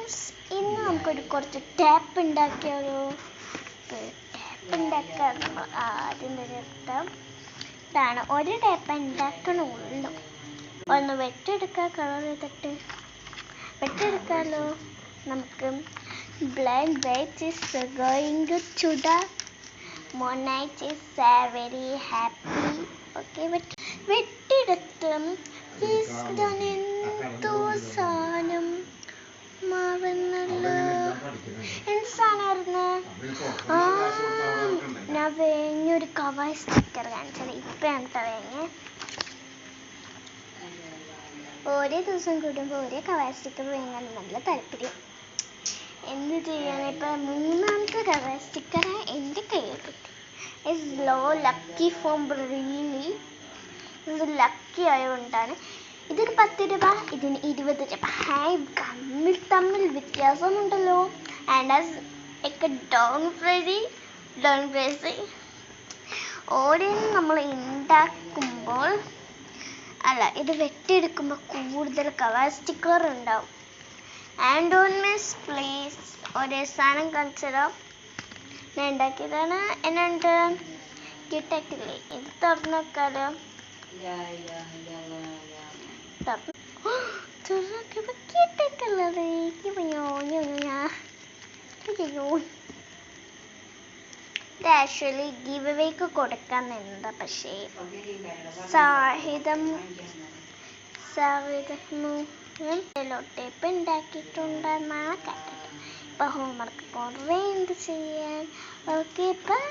Friends, ഇന്ന് നമുക്കൊരു കുറച്ച് ടാപ്പ് ഉണ്ടാക്കിയാലോ. ടാപ്പ് ഉണ്ടാക്കാൻ നമ്മൾ ആദ്യം എടുത്താൽ ഇതാണ്. ഒരു ടാപ്പ് ഉണ്ടാക്കണുള്ളൂ. ഒന്ന് വെട്ടിയെടുക്കുക, കളർ ചെയ്തിട്ട് വെട്ടിയെടുക്കാമല്ലോ. നമുക്ക് blind weight is going to the മോണൈറ്റ് ഈസ് വെരി ഹാപ്പി. ഓക്കെ, വെട്ടിയെടുത്ത് എന്തോ സാധനം മാറുന്നല്ലോ. എന്ത് സാധനമായിരുന്നു? ഞാൻ വേങ്ങൊരു കവർ സ്റ്റിക്കർ കാണിച്ചത് ഇപ്പോഴാണ് വേങ്ങ. ഓരോ ദിവസം കൂടുമ്പോൾ ഓരോ കവർ സ്റ്റിക്കർ വേങ്ങാൻ നല്ല താല്പര്യം. എന്ത് ചെയ്യാൻ, ഇപ്പം മൂന്നാമത്തെ കവർ സ്റ്റിക്കർ എൻ്റെ കയ്യിൽ കിട്ടി. It's low lucky form really. ഇത് ലക്കി ആയതുകൊണ്ടാണ്. ഇതിന് 10 രൂപ, ഇതിന് 20 രൂപ. തമ്മിൽ വ്യത്യാസമുണ്ടല്ലോ. ആൻഡ് ഒക്കെ ഡൗൺ പ്രൈസ്. ഓരോന്നും നമ്മൾ ഉണ്ടാക്കുമ്പോൾ ഇത് വെട്ടിയെടുക്കുമ്പോൾ കൂടുതൽ കളർ സ്റ്റിക്കർ ഉണ്ടാവും. ആൻഡ് ഓൺ മിസ് പ്ലീസ് ഒരേ സാധനം കാണിച്ചതരാം. ഞാൻ ഉണ്ടാക്കിയതാണ്. എന്നുണ്ട് കിട്ടത്തില്ലേ? ഇത് തുറന്നു നോക്കാലോ. ഇത് ആക്ച്വലി ഗീവ് അവേക്ക് കൊടുക്കാൻ നിന്നതാ, പക്ഷേ ടേപ്പ് ഉണ്ടാക്കിയിട്ടുണ്ടെന്നാണ് കേട്ടത്. ഇപ്പൊ ഹോംവർക്ക് കുറേ എന്ത് ചെയ്യാൻ. Okay, by.